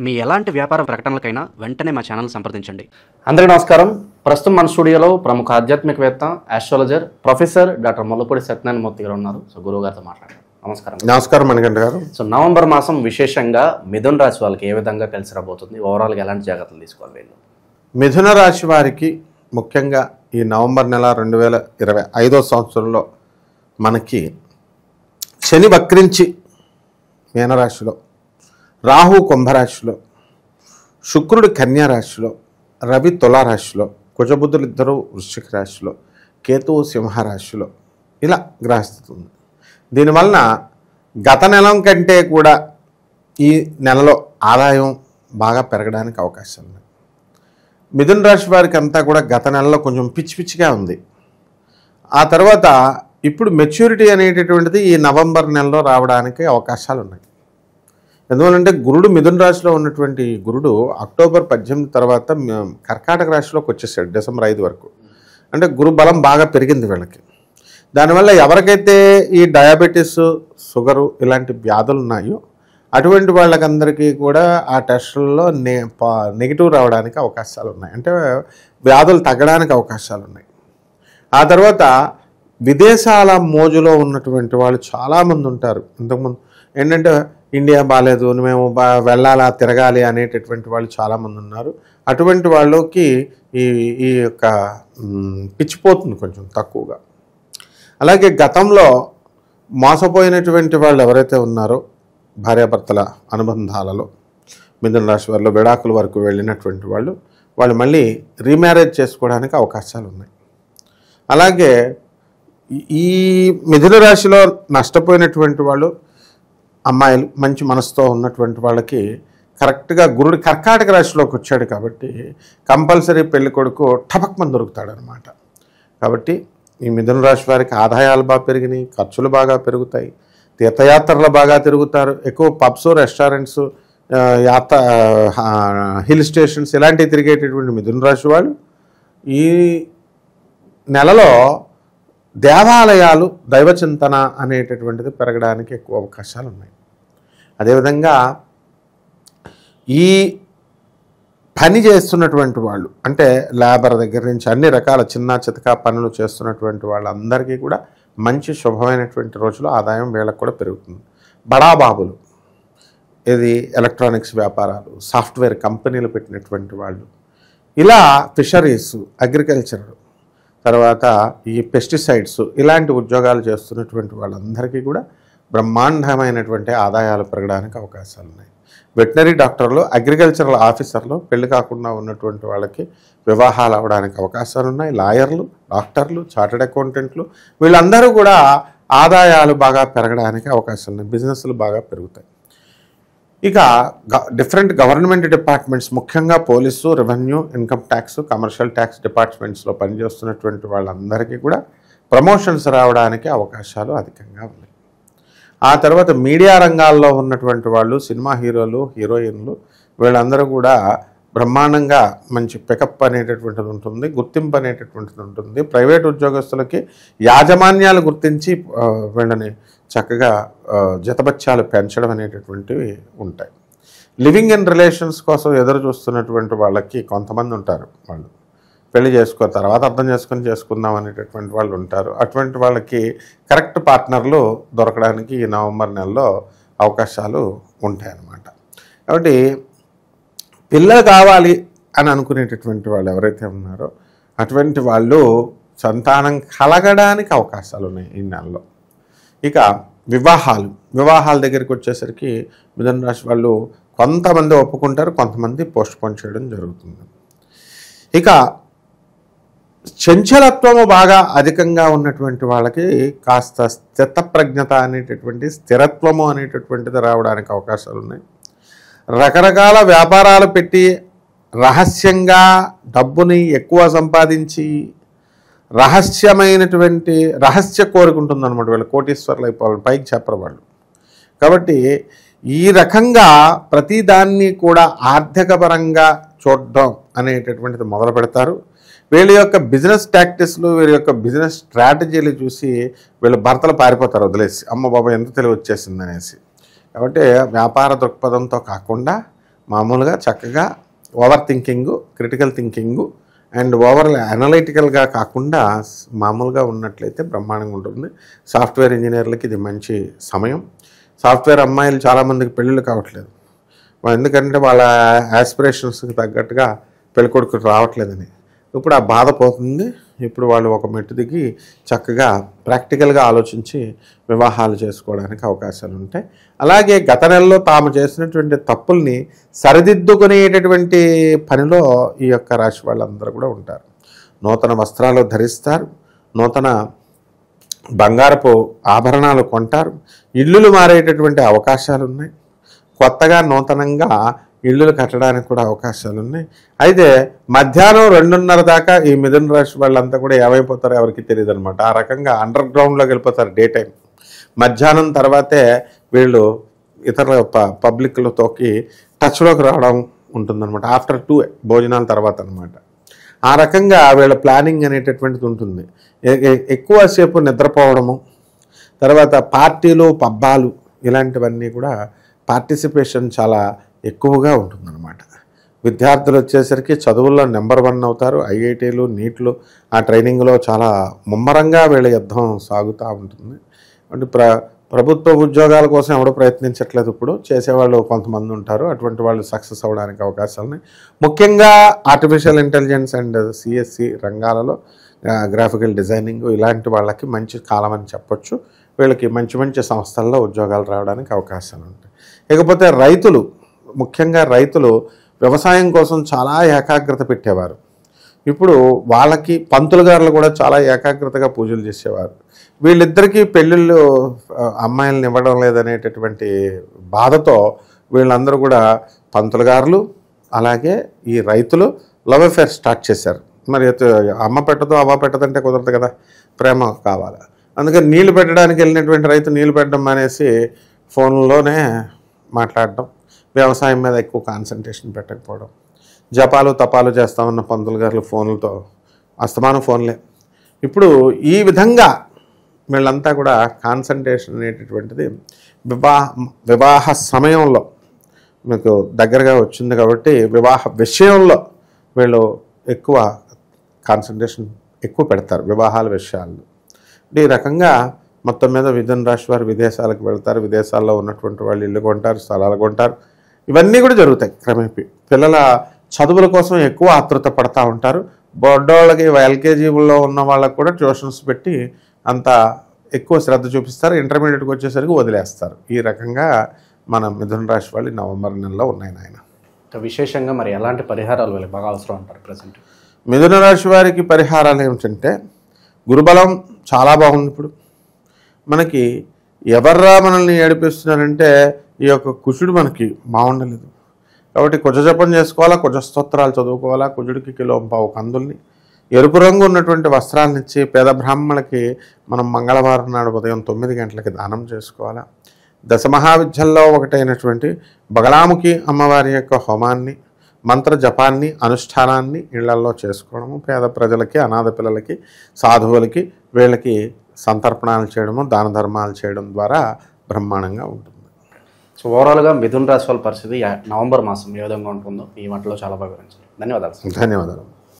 మీ ఎలాంటి వ్యాపార ప్రకటనలకైనా వెంటనే మా ఛానల్ సంప్రదించండి. అందరికీ నమస్కారం. ప్రస్తుతం మన స్టూడియోలో ప్రముఖ ఆధ్యాత్మికవేత్త, astrologer professor doctor Mullapudi Satyanarayana Murthy garu ఉన్నారు. సో గురువు గారితో మాట్లాడారు. నమస్కారం. నమస్కారం మణికంఠ గారు. సో నవంబర్ మాసం విశేషంగా మిథున రాశి వాళ్ళకి ఏ విధంగా కలిసి రాబోతుంది, ఓవరాల్గా ఎలాంటి జాగ్రత్తలు తీసుకోవాలి వీళ్ళు? మిథున రాశి వారికి ముఖ్యంగా ఈ నవంబర్ నెల 2025 సంవత్సరంలో మనకి శని వక్రించి మీనరాశిలో, రాహు కుంభరాశిలో, శుక్రుడు కన్యారాశిలో, రవి తులారాశిలో, కుజబుద్ధులు ఇద్దరు వృశ్చిక రాశిలో, కేతువు సింహరాశిలో ఇలా గ్రహస్థితి ఉంది. దీనివలన గత నెల కంటే కూడా ఈ నెలలో ఆదాయం బాగా పెరగడానికి అవకాశాలు ఉన్నాయి. మిథున రాశి వారికి అంతా కూడా గత నెలలో కొంచెం పిచ్చి పిచ్చిగా ఉంది. ఆ తర్వాత ఇప్పుడు మెచ్యూరిటీ అనేటటువంటిది ఈ నవంబర్ నెలలో రావడానికి అవకాశాలు ఉన్నాయి. ఎందువల్లంటే గురుడు మిథున రాశిలో ఉన్నటువంటి గురుడు అక్టోబర్ 18 తర్వాత కర్కాటక రాశిలోకి వచ్చేసాడు డిసెంబర్ 5 వరకు. అంటే గురు బలం బాగా పెరిగింది వీళ్ళకి. దానివల్ల ఎవరికైతే ఈ డయాబెటీస్, షుగరు ఇలాంటి వ్యాధులు ఉన్నాయో అటువంటి వాళ్ళకందరికీ కూడా ఆ టెస్టుల్లో నెగిటివ్ రావడానికి అవకాశాలు ఉన్నాయి. అంటే వ్యాధులు తగ్గడానికి అవకాశాలు ఉన్నాయి. ఆ తర్వాత విదేశాల మోజులో ఉన్నటువంటి వాళ్ళు చాలామంది ఉంటారు. ఇంతకుముందు ఏంటంటే ఇండియా బాగాలేదు, మేము వెళ్ళాలా, తిరగాలి అనేటటువంటి వాళ్ళు చాలామంది ఉన్నారు. అటువంటి వాళ్ళకి ఈ యొక్క పిచ్చిపోతుంది కొంచెం తక్కువగా. అలాగే గతంలో మోసపోయినటువంటి వాళ్ళు ఎవరైతే ఉన్నారో భార్యాభర్తల అనుబంధాలలో మిథున రాశి వారిలో విడాకుల వరకు వెళ్ళినటువంటి వాళ్ళు మళ్ళీ రీమ్యారేజ్ చేసుకోవడానికి అవకాశాలు ఉన్నాయి. అలాగే ఈ మిథున రాశిలో నష్టపోయినటువంటి వాళ్ళు అమ్మాయిలు మంచి మనసుతో ఉన్నటువంటి వాళ్ళకి కరెక్ట్గా గురుడు కర్కాటక రాశిలోకి వచ్చాడు కాబట్టి కంపల్సరీ పెళ్లి కొడుకు టపక్మని దొరుకుతాడనమాట. కాబట్టి ఈ మిథున రాశి వారికి ఆదాయాలు బాగా పెరిగినాయి, ఖర్చులు బాగా పెరుగుతాయి, తీర్థయాత్రలు బాగా తిరుగుతారు. ఎక్కువ పబ్స్, రెస్టారెంట్స్, హిల్ స్టేషన్స్ ఇలాంటివి తిరిగేటటువంటి మిథున రాశి వాళ్ళు ఈ నెలలో దేవాలయాలు, దైవచింతన అనేటటువంటిది పెరగడానికి ఎక్కువ అవకాశాలు ఉన్నాయి. అదేవిధంగా ఈ పని చేస్తున్నటువంటి వాళ్ళు అంటే లేబర్ దగ్గర నుంచి అన్ని రకాల చిన్న చితకా పనులు చేస్తున్నటువంటి వాళ్ళందరికీ కూడా మంచి శుభమైనటువంటి రోజులు ఆదాయం వీళ్ళకు కూడా పెరుగుతుంది. బడాబాబులు, ఇది ఎలక్ట్రానిక్స్ వ్యాపారాలు, సాఫ్ట్వేర్ కంపెనీలు పెట్టినటువంటి వాళ్ళు, ఇలా ఫిషరీస్, అగ్రికల్చర్, తర్వాత ఈ పెస్టిసైడ్స్ ఇలాంటి ఉద్యోగాలు చేస్తున్నటువంటి వాళ్ళందరికీ కూడా బ్రహ్మాండమైనటువంటి ఆదాయాలు పెరగడానికి అవకాశాలు ఉన్నాయి. వెటనరీ డాక్టర్లు, అగ్రికల్చరల్ ఆఫీసర్లు, పెళ్లి కాకుండా ఉన్నటువంటి వాళ్ళకి వివాహాలు అవ్వడానికి అవకాశాలు ఉన్నాయి. లాయర్లు, డాక్టర్లు, చార్టెడ్ అకౌంటెంట్లు వీళ్ళందరూ కూడా ఆదాయాలు బాగా పెరగడానికి అవకాశాలు ఉన్నాయి. బిజినెస్లు బాగా పెరుగుతాయి. ఇక డిఫరెంట్ గవర్నమెంట్ డిపార్ట్మెంట్స్, ముఖ్యంగా police, revenue, income tax, commercial tax డిపార్ట్మెంట్స్లో పనిచేస్తున్నటువంటి వాళ్ళందరికీ కూడా ప్రమోషన్స్ రావడానికి అవకాశాలు అధికంగా ఉన్నాయి. ఆ తర్వాత మీడియా రంగాల్లో ఉన్నటువంటి వాళ్ళు, సినిమా హీరోలు, హీరోయిన్లు వీళ్ళందరూ కూడా బ్రహ్మాండంగా మంచి పికప్ అనేటటువంటిది ఉంటుంది, గుర్తింపు అనేటటువంటిది ఉంటుంది. ప్రైవేట్ ఉద్యోగస్తులకి యాజమాన్యాలు గుర్తించి వీళ్ళని చక్కగా జతబత్యాలు పెంచడం అనేటటువంటివి ఉంటాయి. లివింగ్ ఇన్ రిలేషన్స్ కోసం ఎదురు చూస్తున్నటువంటి వాళ్ళకి కొంతమంది ఉంటారు. వాళ్ళు పెళ్లి చేసుకున్న తర్వాత అర్థం చేసుకుందాం అనేటటువంటి వాళ్ళు ఉంటారు. అటువంటి వాళ్ళకి కరెక్ట్ పార్ట్నర్లు దొరకడానికి ఈ నవంబర్ నెలలో అవకాశాలు ఉంటాయన్నమాట. కాబట్టి పిల్లలు కావాలి అని అనుకునేటటువంటి వాళ్ళు ఎవరైతే ఉన్నారో అటువంటి వాళ్ళు సంతానం కలగడానికి అవకాశాలు ఉన్నాయి ఈ నెలలో. ఇక వివాహాల దగ్గరికి వచ్చేసరికి మిథున రాశి వాళ్ళు కొంతమంది ఒప్పుకుంటారు, కొంతమంది పోస్ట్పోన్ చేయడం జరుగుతుంది. ఇక చంచలత్వము బాగా అధికంగా ఉన్నటువంటి వాళ్ళకి కాస్త స్థితప్రజ్ఞత అనేటటువంటి, స్థిరత్వము అనేటటువంటిది రావడానికి అవకాశాలు ఉన్నాయి. రకరకాల వ్యాపారాలు పెట్టి రహస్యంగా డబ్బుని ఎక్కువ సంపాదించి రహస్య కోరుకుంటుంది అనమాట. వీళ్ళు కోటీశ్వర్లు అయిపోవాలి, పైకి చెప్పరు వాళ్ళు. కాబట్టి ఈ రకంగా ప్రతిదాన్ని కూడా ఆర్థికపరంగా చూడడం అనేటటువంటిది మొదలు పెడతారు. వీళ్ళ యొక్క బిజినెస్ టాక్టిక్స్లు, వీళ్ళ యొక్క బిజినెస్ స్ట్రాటజీలు చూసి వీళ్ళు భర్తలు పారిపోతారు వదిలేసి, అమ్మ బాబా ఎంత తెలివి వచ్చేసింది అనేసి. కాబట్టి వ్యాపార దృక్పథంతో కాకుండా మామూలుగా చక్కగా over thinking, critical thinking and over అనలైటికల్గా కాకుండా మామూలుగా ఉన్నట్లయితే బ్రహ్మాండంగా ఉంటుంది. సాఫ్ట్వేర్ ఇంజనీర్లకి ఇది మంచి సమయం. సాఫ్ట్వేర్ అమ్మాయిలు చాలామందికి పెళ్ళిళ్ళు కావట్లేదు, ఎందుకంటే వాళ్ళ యాస్పిరేషన్స్కి తగ్గట్టుగా పెళ్ళికొడుకులు రావట్లేదని. ఇప్పుడు ఆ బాధ పోతుంది. ఇప్పుడు వాళ్ళు ఒక మెట్టు దిగి చక్కగా ప్రాక్టికల్గా ఆలోచించి వివాహాలు చేసుకోవడానికి అవకాశాలు ఉంటాయి. అలాగే గత నెలలో తాము చేసినటువంటి తప్పుల్ని సరిదిద్దుకునేటటువంటి పనిలో ఈ యొక్క రాశి వాళ్ళందరూ కూడా ఉంటారు. నూతన వస్త్రాలు ధరిస్తారు, నూతన బంగారపు ఆభరణాలు కొంటారు, ఇల్లులు మారేటటువంటి అవకాశాలు ఉన్నాయి, కొత్తగా నూతనంగా ఇల్లులు కట్టడానికి కూడా అవకాశాలు ఉన్నాయి. అయితే మధ్యాహ్నం 2:30 దాకా ఈ మిథున రాశి వాళ్ళంతా కూడా ఏమైపోతారో ఎవరికి తెలియదు అనమాట. ఆ రకంగా అండర్ గ్రౌండ్లోకి వెళ్ళిపోతారు డే టైం. మధ్యాహ్నం తర్వాతే వీళ్ళు ఇతర పబ్లిక్లతోకి టచ్లోకి రావడం ఉంటుందన్నమాట. ఆఫ్టర్ 2 భోజనాల తర్వాత అనమాట. ఆ రకంగా వీళ్ళ ప్లానింగ్ అనేటటువంటిది ఉంటుంది. ఎక్కువసేపు నిద్రపోవడము, తర్వాత పార్టీలు పబ్బాలు ఇలాంటివన్నీ కూడా పార్టిసిపేషన్ చాలా ఎక్కువగా ఉంటుందన్నమాట. విద్యార్థులు వచ్చేసరికి చదువుల్లో నెంబర్ 1 అవుతారు. ఐఐటీలు, నీట్లు ఆ ట్రైనింగ్లో చాలా ముమ్మరంగా వీళ్ళ యుద్ధం సాగుతూ ఉంటుంది. అంటే ప్రభుత్వ ఉద్యోగాల కోసం ఎవడో ప్రయత్నించట్లేదు. ఇప్పుడు చేసేవాళ్ళు కొంతమంది ఉంటారు, అటువంటి వాళ్ళు సక్సెస్ అవ్వడానికి అవకాశాలు ఉన్నాయి. ముఖ్యంగా ఆర్టిఫిషియల్ ఇంటెలిజెన్స్ అండ్ సిఎస్సి రంగాలలో గ్రాఫికల్ డిజైనింగ్ ఇలాంటి వాళ్ళకి మంచి కాలం అని చెప్పొచ్చు. వీళ్ళకి మంచి మంచి సంస్థల్లో ఉద్యోగాలు రావడానికి అవకాశాలు ఉంటాయి. ఇకపోతే రైతులు, ముఖ్యంగా రైతులు వ్యవసాయం కోసం చాలా ఏకాగ్రత పెట్టేవారు. ఇప్పుడు వాళ్ళకి పంతులు గారులు కూడా చాలా ఏకాగ్రతగా పూజలు చేసేవారు. వీళ్ళిద్దరికీ పెళ్ళిళ్ళు అమ్మాయిలను ఇవ్వడం లేదనేటటువంటి బాధతో వీళ్ళందరూ కూడా పంతులు గారులు అలాగే ఈ రైతులు లవ్ అఫేర్ స్టార్ట్ చేశారు. మరి అమ్మ పెట్టదు అవ్వ పెట్టదంటే కుదరదు కదా, ప్రేమ కావాలి. అందుకని నీళ్లు పెట్టడానికి వెళ్ళినటువంటి రైతు నీళ్లు పెట్టడం మానేసి ఫోన్లోనే మాట్లాడడం, వ్యవసాయం మీద ఎక్కువ కాన్సన్ట్రేషన్ పెట్టకపోవడం, జపాలు తపాలు చేస్తా ఉన్న పంతులు గారులు ఫోన్లతో అస్తమానం ఫోన్లే. ఇప్పుడు ఈ విధంగా వీళ్ళంతా కూడా కాన్సన్ట్రేషన్ అనేటటువంటిది వివాహ సమయంలో మీకు దగ్గరగా వచ్చింది కాబట్టి వివాహ విషయంలో వీళ్ళు ఎక్కువ కాన్సన్ట్రేషన్ ఎక్కువ పెడతారు వివాహాల విషయాల్లో. ఈ రకంగా మొత్తం మీద మిథున రాశి వారు విదేశాలకు వెళ్తారు, విదేశాల్లో ఉన్నటువంటి వాళ్ళు ఇల్లు కొంటారు, స్థలాలు కొంటారు. ఇవన్నీ కూడా జరుగుతాయి క్రమేపీ. పిల్లల చదువుల కోసం ఎక్కువ ఆతృత పడతా ఉంటారు. బొడ్డోళ్ళకి ఎల్కేజీలో ఉన్న వాళ్ళకు కూడా ట్యూషన్స్ పెట్టి అంత ఎక్కువ శ్రద్ధ చూపిస్తారు. ఇంటర్మీడియట్కి వచ్చేసరికి వదిలేస్తారు. ఈ రకంగా మన మిథున రాశి వాళ్ళు నవంబర్ నెలలో ఉన్నాయి నాయన. విశేషంగా మరి ఎలాంటి పరిహారాలు వీళ్ళకి బాగా అవసరం అంటారు ప్రజెంట్? మిథున రాశి వారికి పరిహారాలు ఏమిటంటే, గురుబలం చాలా బాగుంది. ఇప్పుడు మనకి ఎవర్రా మనల్ని ఏడిపిస్తున్నారంటే ఈ యొక్క కుజుడు మనకి బాగుండలేదు కాబట్టి కుజ జపం చేసుకోవాలా, కుజ స్తోత్రాలు చదువుకోవాలా, కుజుడికి కిలోంపావు కందుల్ని, ఎరుపు రంగు ఉన్నటువంటి వస్త్రాలను ఇచ్చి పేద బ్రాహ్మణులకి మనం మంగళవారం నాడు ఉదయం 9 గంటలకి దానం చేసుకోవాలా. దశమహావిద్యల్లో ఒకటైనటువంటి బగలాముఖి అమ్మవారి యొక్క హోమాన్ని, మంత్ర జపాన్ని, అనుష్ఠానాన్ని ఇళ్లల్లో చేసుకోవడము, పేద ప్రజలకి, అనాథ పిల్లలకి, సాధువులకి వీళ్ళకి సంతర్పణాలు చేయడము, దాన ధర్మాలు చేయడం ద్వారా బ్రహ్మాండంగా ఉంటుంది. సో ఓవరాల్గా మిథున రాశి వాళ్ళ పరిస్థితి నవంబర్ మాసం ఏ విధంగా ఉంటుందో ఈ మాటలో చాలా బాగా వివరించారు. ధన్యవాదాలు. ధన్యవాదాలు.